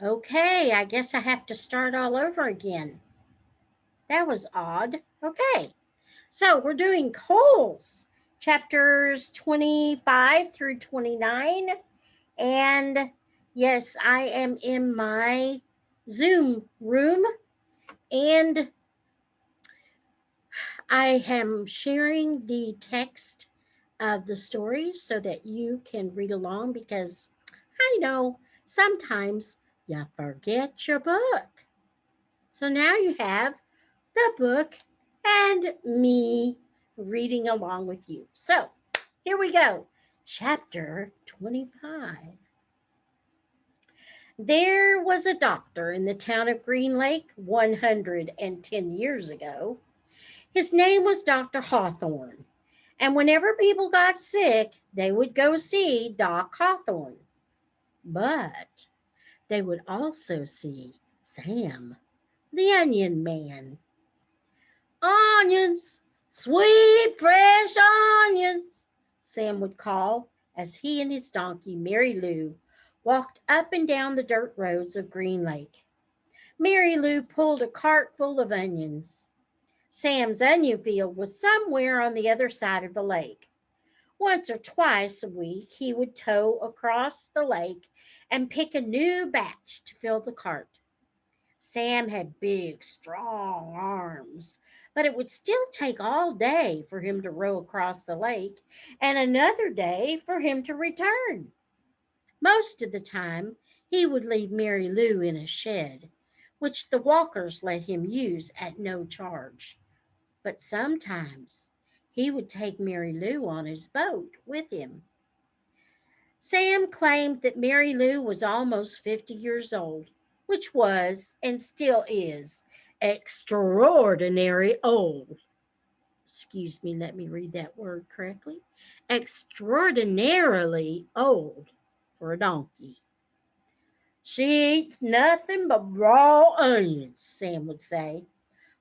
Okay, I guess I have to start all over again. That was odd. Okay, so we're doing Coles, chapters 25 through 29. And yes, I am in my Zoom room and I am sharing the text of the stories so that you can read along because I know sometimes you forget your book. So now you have the book and me reading along with you. So here we go. Chapter 25. There was a doctor in the town of Green Lake 110 years ago. His name was Dr. Hawthorne. And whenever people got sick, they would go see Doc Hawthorne. But they would also see Sam, the onion man. Onions, sweet fresh onions, Sam would call as he and his donkey, Mary Lou, walked up and down the dirt roads of Green Lake. Mary Lou pulled a cart full of onions. Sam's onion field was somewhere on the other side of the lake. Once or twice a week, he would tow across the lake and pick a new batch to fill the cart. Sam had big, strong arms, but it would still take all day for him to row across the lake and another day for him to return. Most of the time, he would leave Mary Lou in a shed, which the walkers let him use at no charge. But sometimes he would take Mary Lou on his boat with him. Sam claimed that Mary Lou was almost 50 years old, which was and still is extraordinary old. Excuse me, let me read that word correctly. Extraordinarily old for a donkey. She eats nothing but raw onions, Sam would say,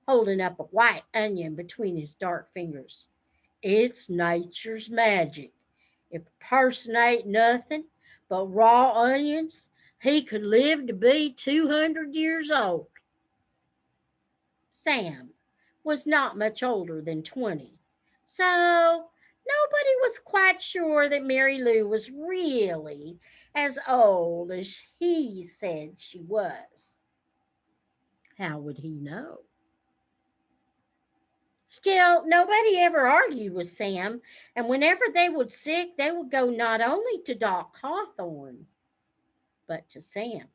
holding up a white onion between his dark fingers. It's nature's magic. If a person ate nothing but raw onions, he could live to be 200 years old. Sam was not much older than 20, so nobody was quite sure that Mary Lou was really as old as he said she was. How would he know? Still, nobody ever argued with Sam, and whenever they would sick, they would go not only to Doc Hawthorne, but to Sam.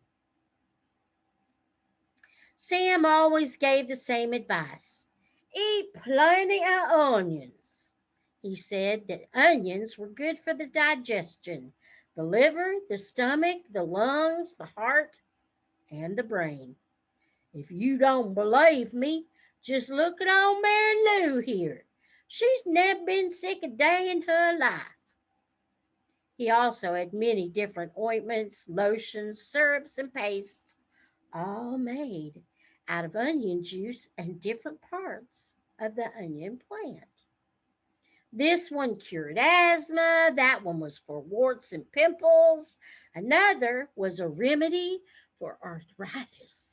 Sam always gave the same advice. Eat plenty of onions. He said that onions were good for the digestion, the liver, the stomach, the lungs, the heart, and the brain. If you don't believe me, just look at old Mary Lou here. She's never been sick a day in her life. He also had many different ointments, lotions, syrups, and pastes, all made out of onion juice and different parts of the onion plant. This one cured asthma, that one was for warts and pimples, another was a remedy for arthritis.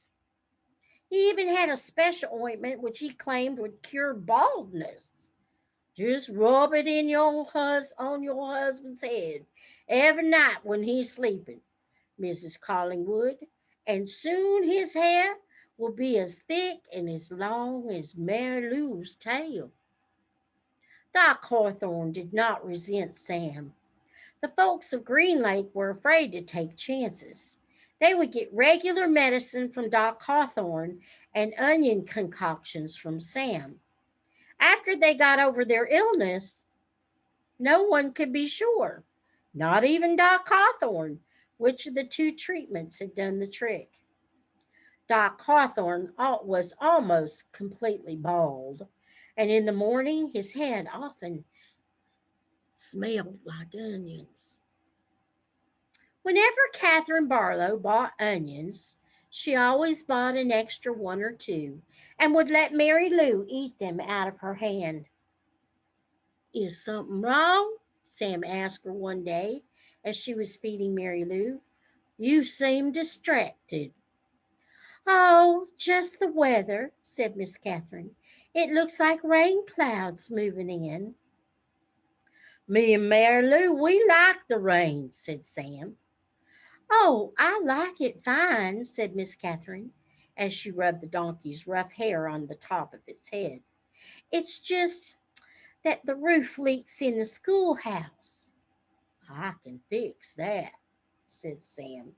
He even had a special ointment which he claimed would cure baldness. Just rub it in on your husband's head every night when he's sleeping, Mrs. Collingwood, and soon his hair will be as thick and as long as Mary Lou's tail. Doc Hawthorne did not resent Sam. The folks of Green Lake were afraid to take chances. They would get regular medicine from Doc Hawthorne and onion concoctions from Sam. After they got over their illness, no one could be sure, not even Doc Hawthorne, which of the two treatments had done the trick. Doc Hawthorne was almost completely bald, and in the morning his head often smelled like onions. Whenever Katherine Barlow bought onions, she always bought an extra one or two and would let Mary Lou eat them out of her hand. Is something wrong? Sam asked her one day as she was feeding Mary Lou. You seem distracted." "Oh, just the weather," said Miss Catherine. "It looks like rain clouds moving in." "Me and Mary Lou, we like the rain," said Sam. "Oh, I like it fine," said Miss Catherine, as she rubbed the donkey's rough hair on the top of its head. "It's just that the roof leaks in the schoolhouse." "I can fix that," said Sam.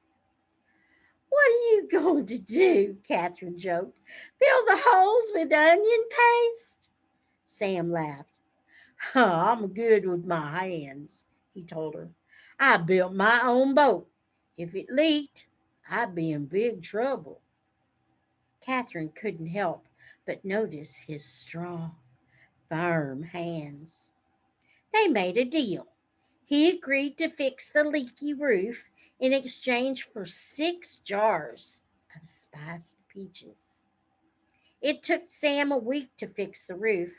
"What are you going to do?" Catherine joked. "Fill the holes with onion paste?" Sam laughed. "I'm good with my hands," he told her. "I built my own boat. If it leaked, I'd be in big trouble." Catherine couldn't help but notice his strong, firm hands. They made a deal. He agreed to fix the leaky roof in exchange for 6 jars of spiced peaches. It took Sam a week to fix the roof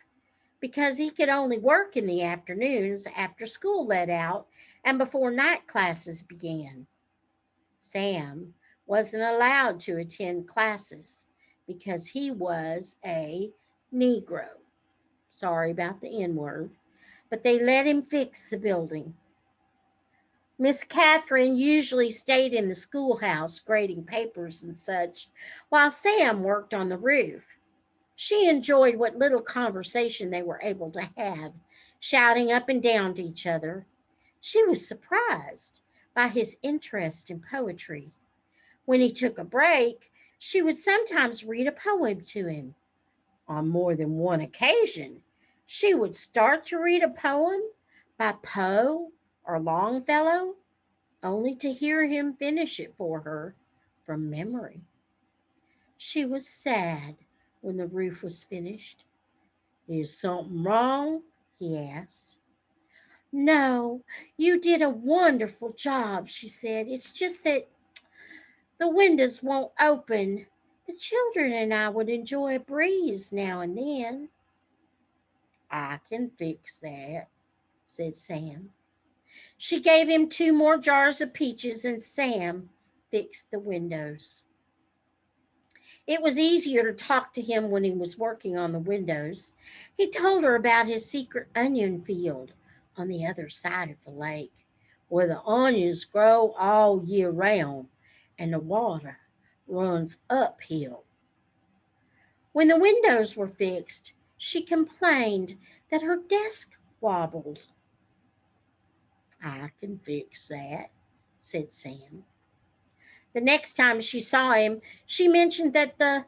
because he could only work in the afternoons after school let out and before night classes began. Sam wasn't allowed to attend classes because he was a Negro. Sorry about the N word, but they let him fix the building. Miss Catherine usually stayed in the schoolhouse grading papers and such, while Sam worked on the roof. She enjoyed what little conversation they were able to have, shouting up and down to each other. She was surprised by his interest in poetry. When he took a break, she would sometimes read a poem to him. On more than one occasion, she would start to read a poem by Poe or Longfellow, only to hear him finish it for her from memory. She was sad when the roof was finished. "Is something wrong?" he asked. "No, you did a wonderful job," she said. "It's just that the windows won't open. The children and I would enjoy a breeze now and then." "I can fix that," said Sam. She gave him 2 more jars of peaches, and Sam fixed the windows. It was easier to talk to him when he was working on the windows. He told her about his secret onion field on the other side of the lake, where the onions grow all year round and the water runs uphill. When the windows were fixed, she complained that her desk wobbled. "I can fix that," said Sam. The next time she saw him, she mentioned that the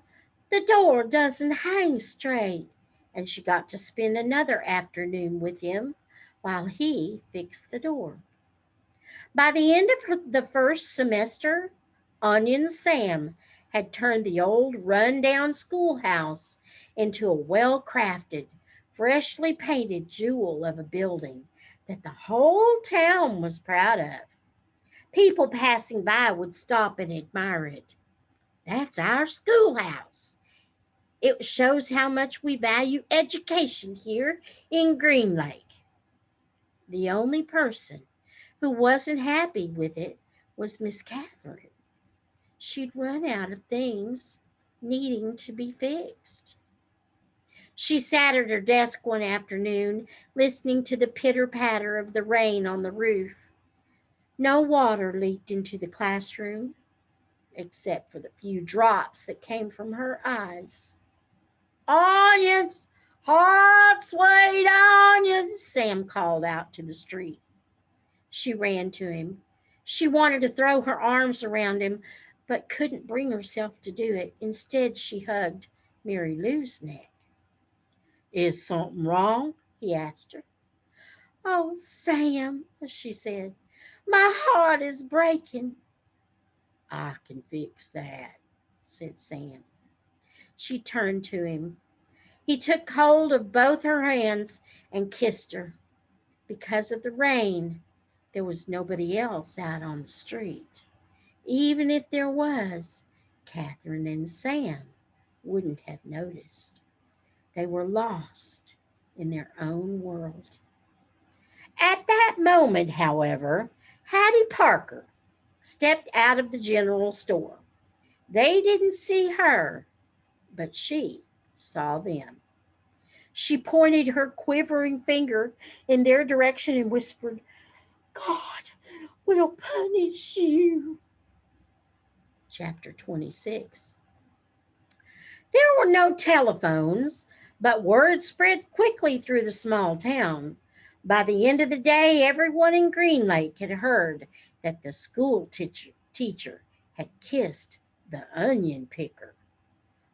door doesn't hang straight, and she got to spend another afternoon with him while he fixed the door. By the end of the first semester, Onion Sam had turned the old run-down schoolhouse into a well-crafted, freshly painted jewel of a building that the whole town was proud of. People passing by would stop and admire it. "That's our schoolhouse. It shows how much we value education here in Green Lake." The only person who wasn't happy with it was Miss Catherine. She'd run out of things needing to be fixed. She sat at her desk one afternoon, listening to the pitter patter of the rain on the roof. No water leaked into the classroom, except for the few drops that came from her eyes. "Onions! Hot, sweet onions!" Sam called out to the street. She ran to him. She wanted to throw her arms around him, but couldn't bring herself to do it. Instead, she hugged Mary Lou's neck. "Is something wrong?" he asked her. "Oh, Sam," she said, "my heart is breaking." "I can fix that," said Sam. She turned to him. He took hold of both her hands and kissed her. Because of the rain, there was nobody else out on the street. Even if there was, Catherine and Sam wouldn't have noticed. They were lost in their own world. At that moment, however, Hattie Parker, stepped out of the general store. They didn't see her, but she saw them. She pointed her quivering finger in their direction and whispered, God will punish you. Chapter 26. There were no telephones, but word spread quickly through the small town. By the end of the day, everyone in Green Lake had heard that the school teacher had kissed the onion picker.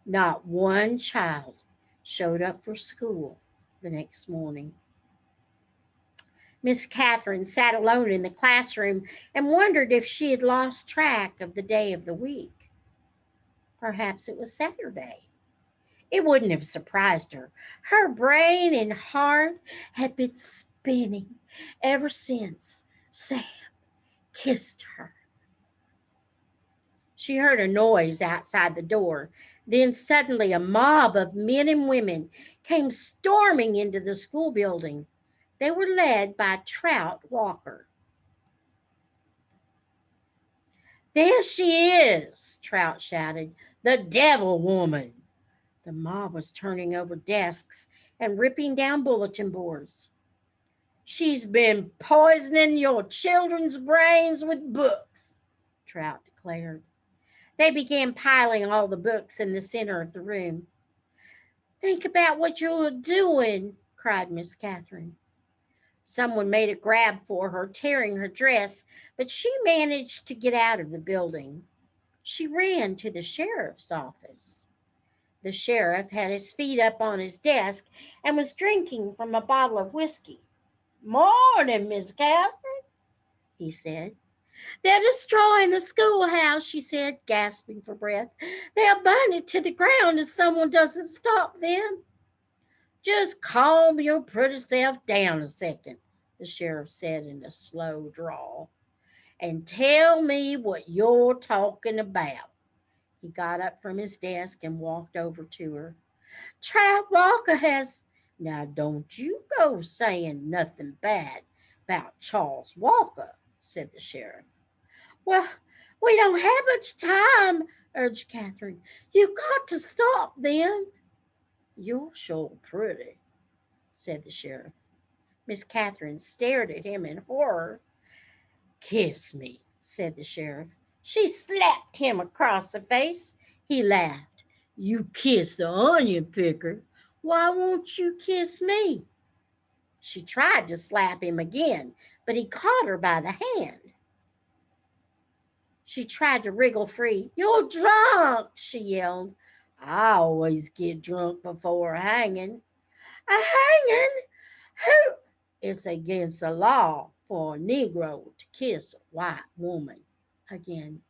Not one child showed up for school the next morning. Miss Katherine sat alone in the classroom and wondered if she had lost track of the day of the week. Perhaps it was Saturday. It wouldn't have surprised her. Her brain and heart had been spinning ever since Sam kissed her. She heard a noise outside the door. Then suddenly a mob of men and women came storming into the school building. They were led by Trout Walker. There she is, Trout shouted. The devil woman. The mob was turning over desks and ripping down bulletin boards. She's been poisoning your children's brains with books, Trout declared. They began piling all the books in the center of the room. Think about what you're doing, cried Miss Katherine. Someone made a grab for her, tearing her dress, but she managed to get out of the building. She ran to the sheriff's office. The sheriff had his feet up on his desk and was drinking from a bottle of whiskey. Morning, Miss Katherine, he said. They're destroying the schoolhouse, she said, gasping for breath. They'll burn it to the ground if someone doesn't stop them. Just calm your pretty self down a second, the sheriff said in a slow drawl, and tell me what you're talking about. He got up from his desk and walked over to her. Trout Walker has. Now, don't you go saying nothing bad about Charles Walker, said the sheriff. Well, we don't have much time, urged Katherine. You've got to stop them. You're sure pretty, said the sheriff. Miss Katherine stared at him in horror. Kiss me, said the sheriff. She slapped him across the face. He laughed. You kiss the onion picker. Why won't you kiss me? She tried to slap him again, but he caught her by the hand. She tried to wriggle free. You're drunk, she yelled. I always get drunk before hanging. A hanging? Who? It's against the law for a Negro to kiss a white woman. Again,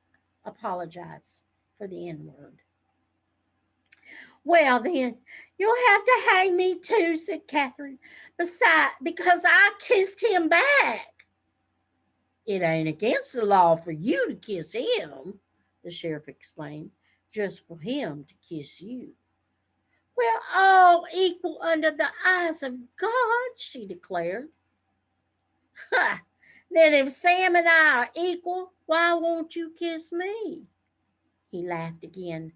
apologize for the N word. Well, then, you'll have to hang me too, said Katherine. Besides, because I kissed him back. It ain't against the law for you to kiss him, the sheriff explained, just for him to kiss you. We're all equal under the eyes of God, she declared. Ha! Then if Sam and I are equal, why won't you kiss me? He laughed again.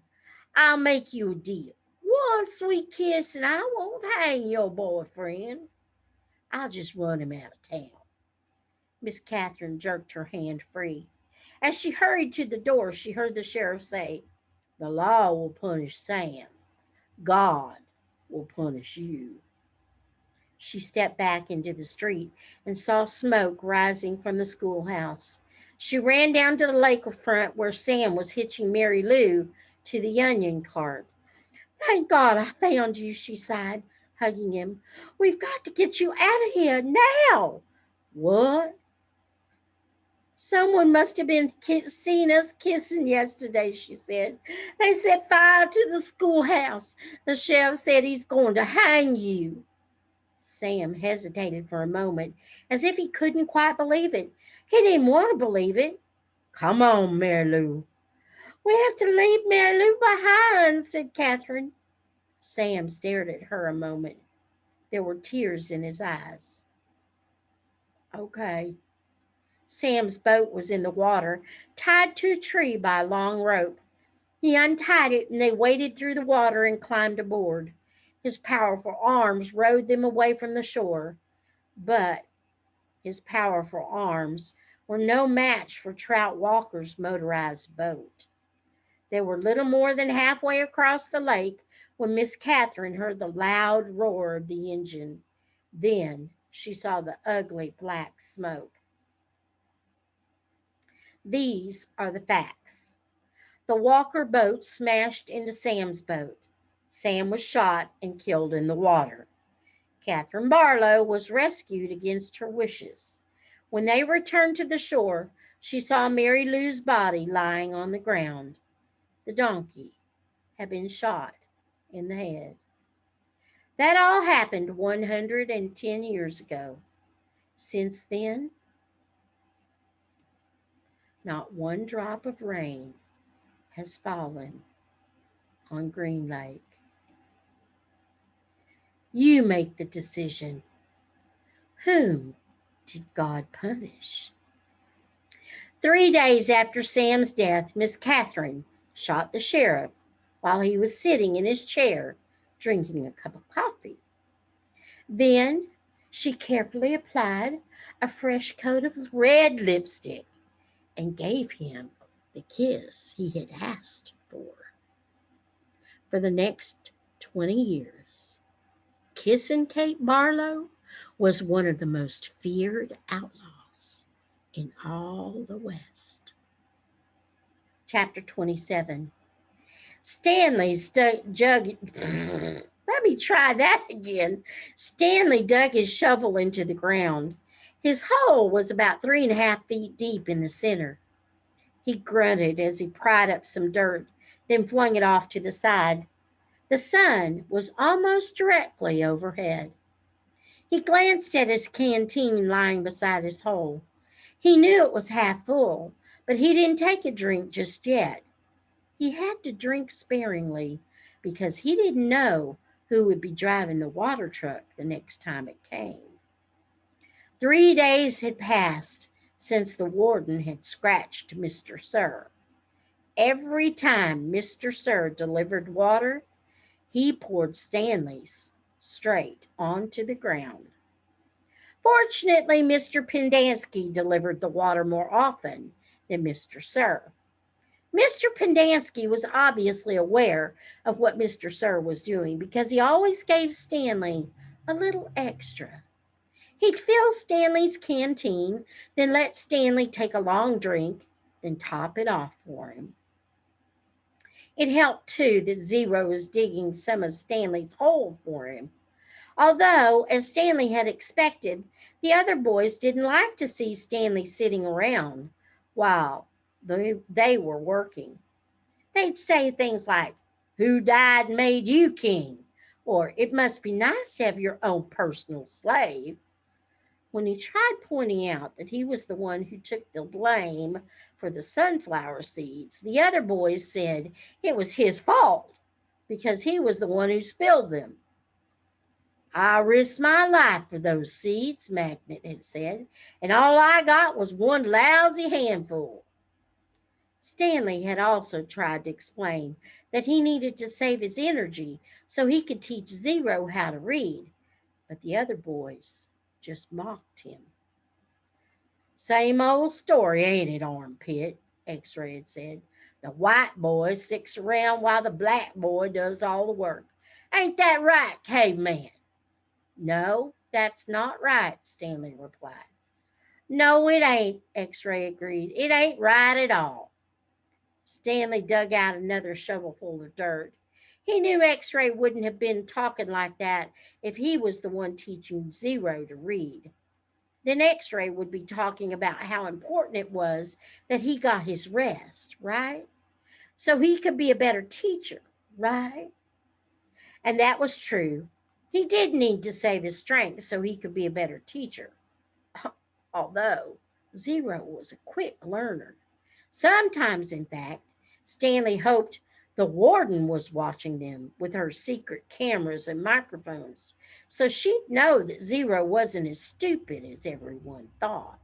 I'll make you a deal. One sweet kiss and I won't hang your boyfriend. I'll just run him out of town. Miss Katherine jerked her hand free. As she hurried to the door, she heard the sheriff say, The law will punish Sam. God will punish you. She stepped back into the street and saw smoke rising from the schoolhouse. She ran down to the lakefront where Sam was hitching Mary Lou to the onion cart. Thank God I found you, she sighed, hugging him. We've got to get you out of here now. What? Someone must have been seen us kissing yesterday, she said. They set fire to the schoolhouse. The sheriff said he's going to hang you. Sam hesitated for a moment, as if he couldn't quite believe it. He didn't want to believe it. Come on, Mary Lou. We have to leave Mary Lou behind, said Katherine. Sam stared at her a moment. There were tears in his eyes. Okay. Sam's boat was in the water, tied to a tree by a long rope. He untied it, and they waded through the water and climbed aboard. His powerful arms rowed them away from the shore, but his powerful arms were no match for Trout Walker's motorized boat. They were little more than halfway across the lake when Miss Catherine heard the loud roar of the engine. Then she saw the ugly black smoke. These are the facts. The Walker boat smashed into Sam's boat. Sam was shot and killed in the water. Katherine Barlow was rescued against her wishes. When they returned to the shore, she saw Mary Lou's body lying on the ground. The donkey had been shot in the head. That all happened 110 years ago. Since then, not one drop of rain has fallen on Green Lake. You make the decision. Whom did God punish? 3 days after Sam's death, Miss Catherine shot the sheriff while he was sitting in his chair drinking a cup of coffee. Then she carefully applied a fresh coat of red lipstick and gave him the kiss he had asked for. For the next 20 years, Kissin' Kate Barlow was one of the most feared outlaws in all the West. Chapter 27. Stanley jug. Let me try that again. Stanley dug his shovel into the ground. His hole was about 3.5 feet deep in the center. He grunted as he pried up some dirt, then flung it off to the side. The sun was almost directly overhead. He glanced at his canteen lying beside his hole. He knew it was half full, but he didn't take a drink just yet. He had to drink sparingly because he didn't know who would be driving the water truck the next time it came. 3 days had passed since the warden had scratched Mr. Sir. Every time Mr. Sir delivered water, he poured Stanley's straight onto the ground. Fortunately, Mr. Pendanski delivered the water more often than Mr. Sir. Mr. Pendanski was obviously aware of what Mr. Sir was doing because he always gave Stanley a little extra. He'd fill Stanley's canteen, then let Stanley take a long drink, then top it off for him. It helped, too, that Zero was digging some of Stanley's hole for him. Although, as Stanley had expected, the other boys didn't like to see Stanley sitting around while they were working. They'd say things like, "Who died and made you king?" Or, "It must be nice to have your own personal slave." When he tried pointing out that he was the one who took the blame for the sunflower seeds, the other boys said it was his fault because he was the one who spilled them. "I risked my life for those seeds," Magnet had said, "and all I got was one lousy handful." Stanley had also tried to explain that he needed to save his energy so he could teach Zero how to read, but the other boys just mocked him. "Same old story, ain't it, Armpit?" X-Ray had said. "The white boy sticks around while the black boy does all the work. Ain't that right, caveman?" "No, that's not right," Stanley replied. "No, it ain't," X-Ray agreed. "It ain't right at all." Stanley dug out another shovelful of dirt. He knew X-Ray wouldn't have been talking like that if he was the one teaching Zero to read. Then X-Ray would be talking about how important it was that he got his rest, right? So he could be a better teacher, right? And that was true. He did need to save his strength so he could be a better teacher. Although Zero was a quick learner. Sometimes, in fact, Stanley hoped the warden was watching them with her secret cameras and microphones, so she'd know that Zero wasn't as stupid as everyone thought.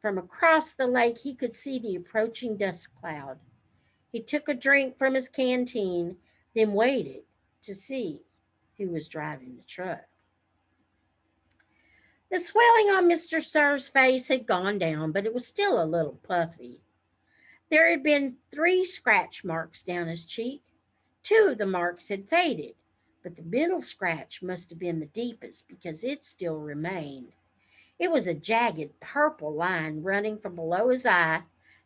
From across the lake, he could see the approaching dust cloud. He took a drink from his canteen, then waited to see who was driving the truck. The swelling on Mr. Sir's face had gone down, but it was still a little puffy. There had been 3 scratch marks down his cheek. 2 of the marks had faded, but the middle scratch must have been the deepest because it still remained. It was a jagged purple line running from below his eye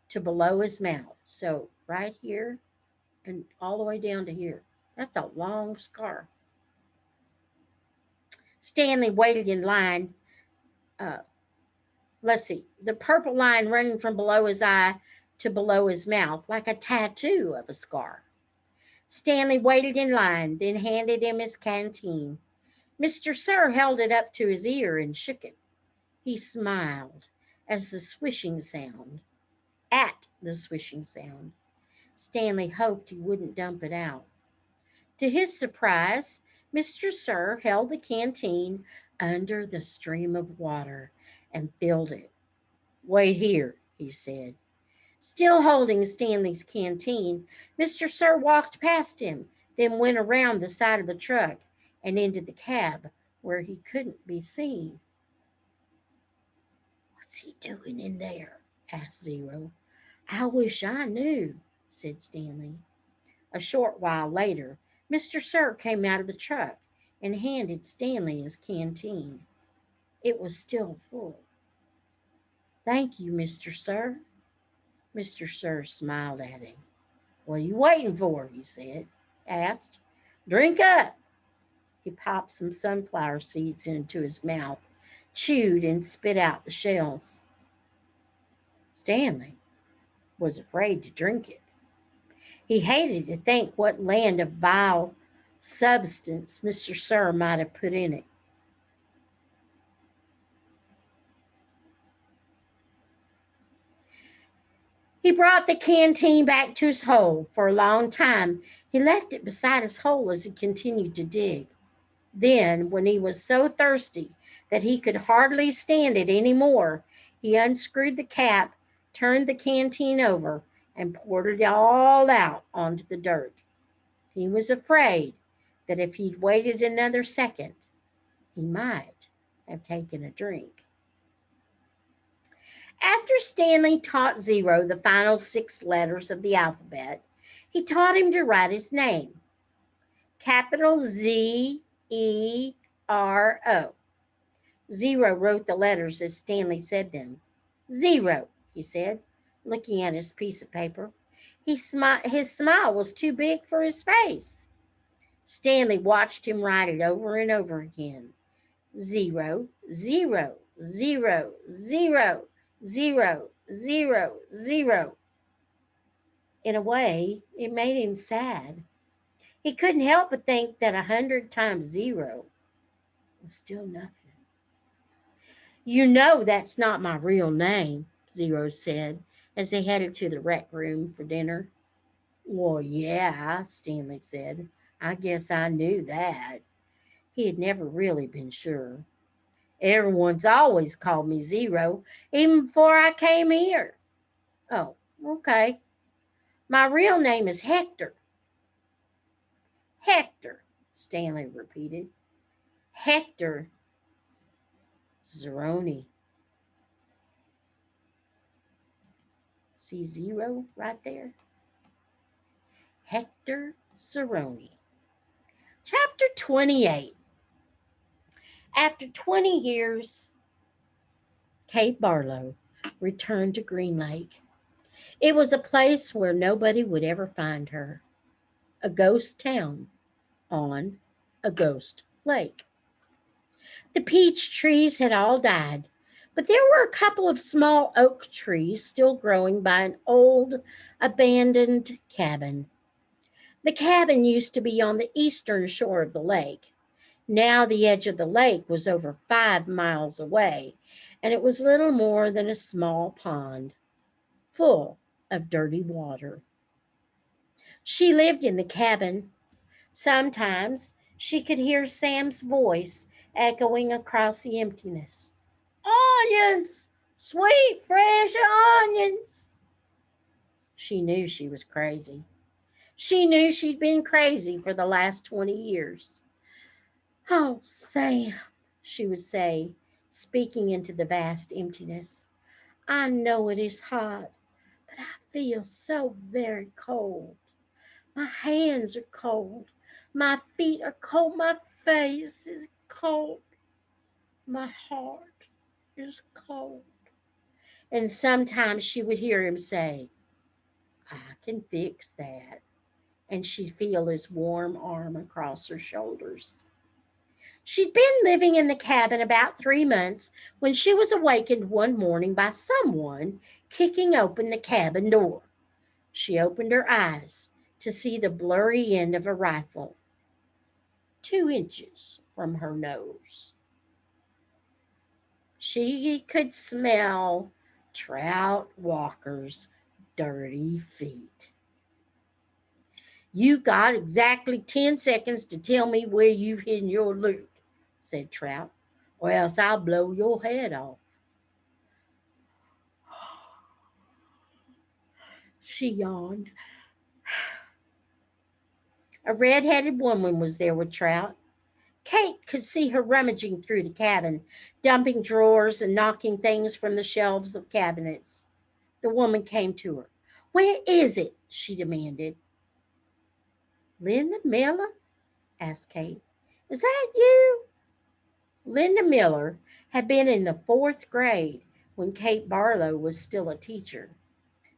to below his mouth. So, right here and all the way down to here. That's a long scar. Stanley waited in line. Uh, let's see, the purple line running from below his eye to below his mouth, like a tattoo of a scar. Stanley waited in line, then handed him his canteen. Mr. Sir held it up to his ear and shook it. He smiled as the swishing sound, at the swishing sound. Stanley hoped he wouldn't dump it out. To his surprise, Mr. Sir held the canteen under the stream of water and filled it. "Wait here," he said. Still holding Stanley's canteen, Mr. Sir walked past him, then went around the side of the truck and into the cab where he couldn't be seen. "What's he doing in there?" asked Zero. "I wish I knew," said Stanley. A short while later, Mr. Sir came out of the truck and handed Stanley his canteen. It was still full. "Thank you, Mr. Sir." Mr. Sir smiled at him. "What are you waiting for?" he asked. "Drink up." He popped some sunflower seeds into his mouth, chewed and spit out the shells. Stanley was afraid to drink it. He hated to think what land of vile substance Mr. Sir might have put in it. He brought the canteen back to his hole. For a long time, he left it beside his hole as he continued to dig. Then, when he was so thirsty that he could hardly stand it any more, he unscrewed the cap, turned the canteen over, and poured it all out onto the dirt. He was afraid that if he'd waited another second, he might have taken a drink. After Stanley taught Zero the final 6 letters of the alphabet, he taught him to write his name. Capital Z-E-R-O. Zero wrote the letters as Stanley said them. "Zero," he said, looking at his piece of paper. His smile was too big for his face. Stanley watched him write it over and over again. 0, 0, 0, 0, 0, 0, 0. In a way, it made him sad. He couldn't help but think that 100 times 0 was still nothing. "You know that's not my real name," Zero said as they headed to the rec room for dinner. "Well, yeah," Stanley said. "I guess I knew that." He had never really been sure. "Everyone's always called me Zero, even before I came here." "Oh, okay. My real name is Hector." "Hector," Stanley repeated. "Hector Zeroni." See Zero right there? Hector Zeroni. Chapter 28. After 20 years, Kate Barlow returned to Green Lake. It was a place where nobody would ever find her. A ghost town on a ghost lake. The peach trees had all died, but there were a couple of small oak trees still growing by an old, abandoned cabin. The cabin used to be on the eastern shore of the lake. Now the edge of the lake was over 5 miles away, and it was little more than a small pond, full of dirty water. She lived in the cabin. Sometimes she could hear Sam's voice echoing across the emptiness. "Onions! Sweet, fresh onions. She knew she was crazy. She knew she'd been crazy for the last 20 years. Oh, Sam, she would say, speaking into the vast emptiness. I know it is hot, but I feel so very cold. My hands are cold. My feet are cold. My face is cold. My heart is cold. And sometimes she would hear him say, I can fix that. And she'd feel his warm arm across her shoulders. She'd been living in the cabin about 3 months when she was awakened one morning by someone kicking open the cabin door. She opened her eyes to see the blurry end of a rifle 2 inches from her nose. She could smell Trout Walker's dirty feet. You got exactly 10 seconds to tell me where you've hidden your loot, said Trout, or else I'll blow your head off. She yawned. A red-headed woman was there with Trout. Kate could see her rummaging through the cabin, dumping drawers and knocking things from the shelves of cabinets. The woman came to her. Where is it? She demanded. Linda Miller? Asked Kate. Is that you? Linda Miller had been in the 4th grade when Kate Barlow was still a teacher.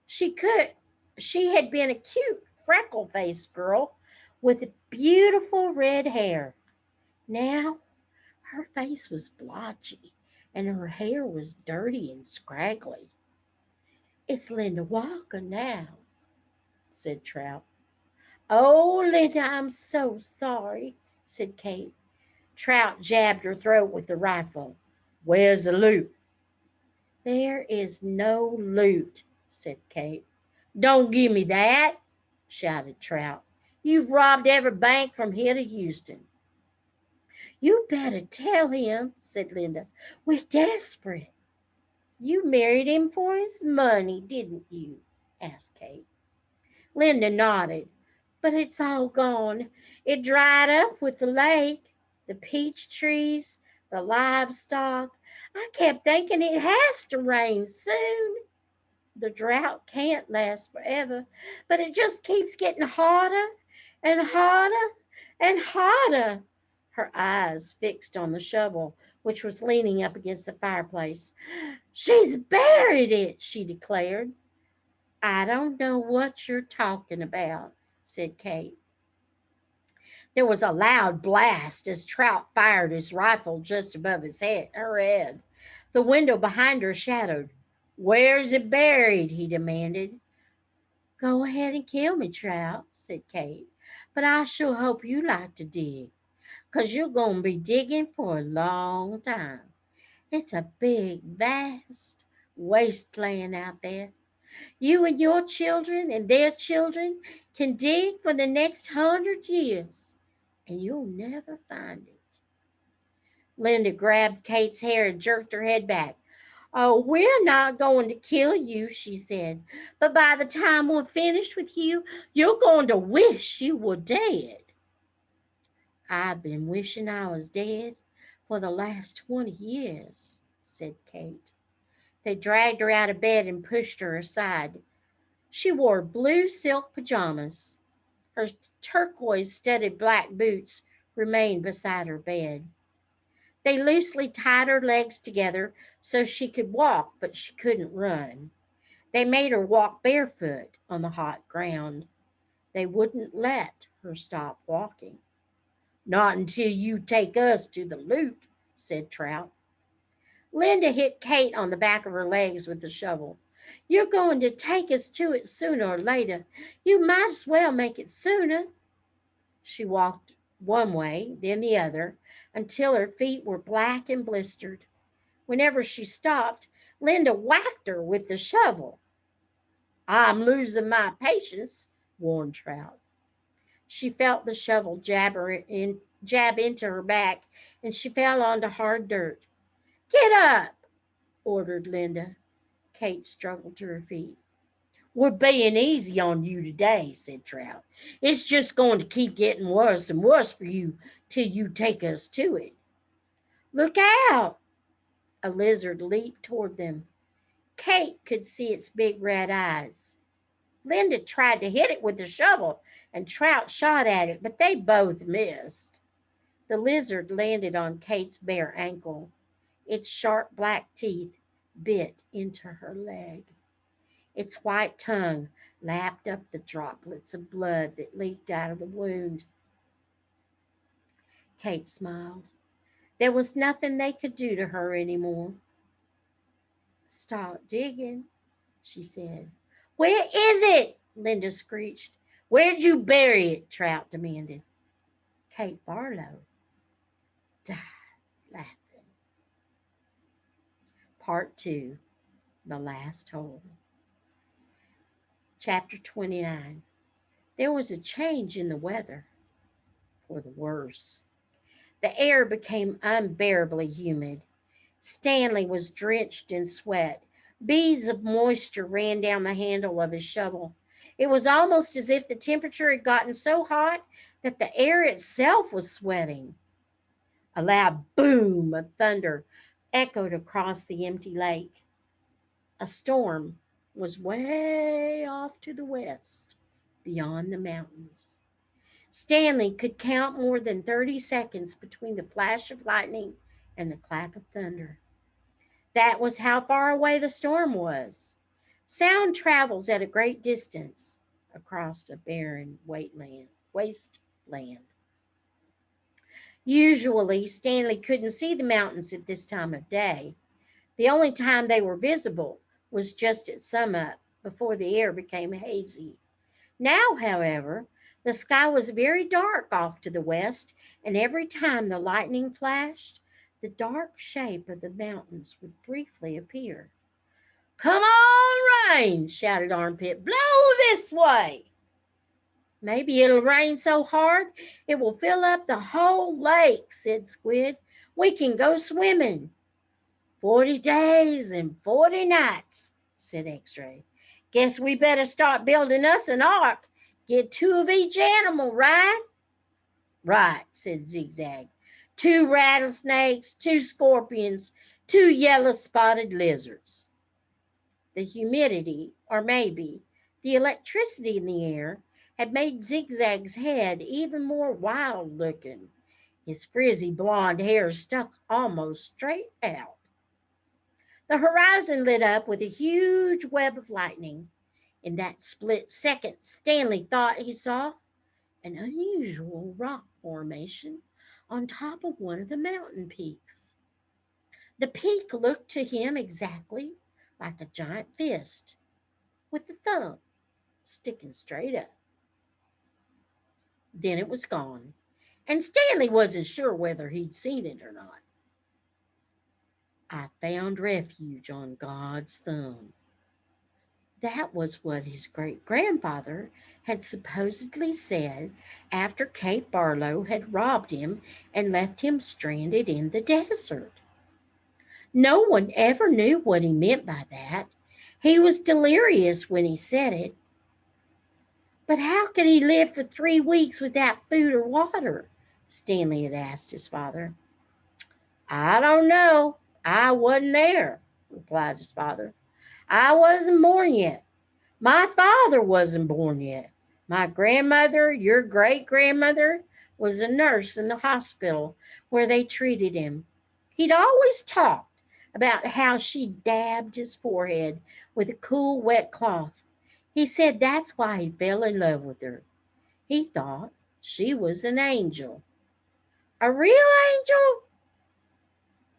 She could she had been a cute, freckle-faced girl with beautiful red hair. Now her face was blotchy and her hair was dirty and scraggly. It's Linda Walker now, said Trout. Oh, Linda, I'm so sorry, said Kate. Trout jabbed her throat with the rifle. Where's the loot? There is no loot, said Kate. Don't give me that, shouted Trout. You've robbed every bank from here to Houston. You better tell him, said Linda. We're desperate. You married him for his money, didn't you? Asked Kate. Linda nodded. But it's all gone. It dried up with the lake, the peach trees, the livestock. I kept thinking it has to rain soon. The drought can't last forever, but it just keeps getting hotter and hotter and hotter. Her eyes fixed on the shovel, which was leaning up against the fireplace. She's buried it, she declared. I don't know what you're talking about, said Kate. There was a loud blast as Trout fired his rifle just above her head. The window behind her shadowed. Where's it buried? He demanded. Go ahead and kill me, Trout, said Kate. But I sure hope you like to dig, 'cause you're going to be digging for a long time. It's a big, vast wasteland out there. You and your children and their children can dig for the next 100 years, and you'll never find it. Linda grabbed Kate's hair and jerked her head back. Oh, we're not going to kill you, she said. But by the time we're finished with you, you're going to wish you were dead. I've been wishing I was dead for the last 20 years, said Kate. They dragged her out of bed and pushed her aside. She wore blue silk pajamas. Her turquoise studded black boots remained beside her bed. They loosely tied her legs together so she could walk, but she couldn't run. They made her walk barefoot on the hot ground. They wouldn't let her stop walking. Not until you take us to the loot, said Trout. Linda hit Kate on the back of her legs with the shovel. You're going to take us to it sooner or later. You might as well make it sooner. She walked one way, then the other, until her feet were black and blistered. Whenever she stopped, Linda whacked her with the shovel. I'm losing my patience, warned Trout. She felt the shovel jab into her back, and she fell onto hard dirt. Get up! ordered Linda. Kate struggled to her feet. "We're being easy on you today," said Trout. "It's just going to keep getting worse and worse for you till you take us to it." "Look out!" A lizard leaped toward them. Kate could see its big red eyes. Linda tried to hit it with the shovel, and Trout shot at it, but they both missed. The lizard landed on Kate's bare ankle. Its sharp black teeth bit into her leg. Its white tongue lapped up the droplets of blood that leaked out of the wound. Kate smiled. There was nothing they could do to her anymore. "Stop digging," she said. "Where is it?" Linda screeched. "Where'd you bury it?" Trout demanded. Kate Barlow died laughing. Part 2. The Last Hole. Chapter 29. There was a change in the weather for the worse. The air became unbearably humid. Stanley was drenched in sweat. Beads of moisture ran down the handle of his shovel. It was almost as if the temperature had gotten so hot that the air itself was sweating. A loud boom of thunder echoed across the empty lake. A storm was way off to the west, beyond the mountains. Stanley could count more than 30 seconds between the flash of lightning and the clap of thunder. That was how far away the storm was. Sound travels at a great distance across a barren wasteland. Usually, Stanley couldn't see the mountains at this time of day. The only time they were visible was just at sunup, before the air became hazy. Now, however, the sky was very dark off to the west, and every time the lightning flashed, the dark shape of the mountains would briefly appear. "Come on, rain!" shouted Armpit. "Blow this way!" "Maybe it'll rain so hard it will fill up the whole lake," said Squid. "We can go swimming." "40 days and 40 nights," said X-Ray. "Guess we better start building us an ark. Get 2 of each animal, right?" "Right," said Zigzag. 2 rattlesnakes, 2 scorpions, 2 yellow-spotted lizards. The humidity, or maybe the electricity in the air, had made Zigzag's head even more wild-looking. His frizzy blonde hair stuck almost straight out. The horizon lit up with a huge web of lightning. In that split second, Stanley thought he saw an unusual rock formation on top of one of the mountain peaks. The peak looked to him exactly like a giant fist with the thumb sticking straight up. Then it was gone, and Stanley wasn't sure whether he'd seen it or not. "I found refuge on God's thumb." That was what his great grandfather had supposedly said after Kate Barlow had robbed him and left him stranded in the desert. No one ever knew what he meant by that. He was delirious when he said it. "But how could he live for 3 weeks without food or water?" Stanley had asked his father. "I don't know. I wasn't there," replied his father. "I wasn't born yet. My father wasn't born yet. My grandmother, your great grandmother, was a nurse in the hospital where they treated him. He'd always talked about how she dabbed his forehead with a cool, wet cloth. He said that's why he fell in love with her. He thought she was an angel." "A real angel?"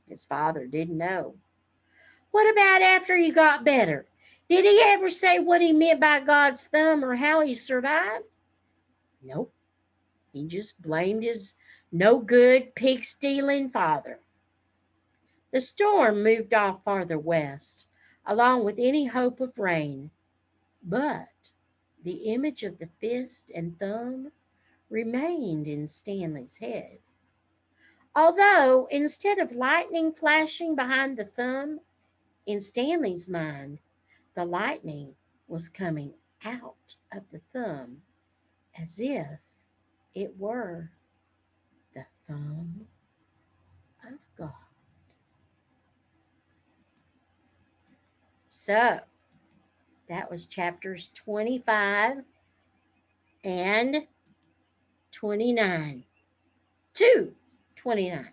His father didn't know. "What about after he got better? Did he ever say what he meant by God's thumb or how he survived?" "Nope. He just blamed his no good, pig stealing father." The storm moved off farther west, along with any hope of rain, but the image of the fist and thumb remained in Stanley's head. Although instead of lightning flashing behind the thumb, In Stanley's mind, the lightning was coming out of the thumb as if it were the thumb of God. So that was chapters 25 and 29. 2:29.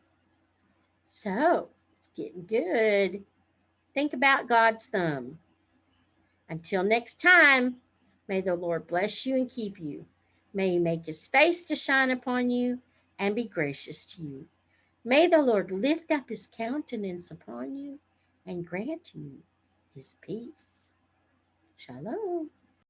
So it's getting good. Think about God's thumb. Until next time, may the Lord bless you and keep you. May he make his face to shine upon you and be gracious to you. May the Lord lift up his countenance upon you and grant you his peace. Shalom.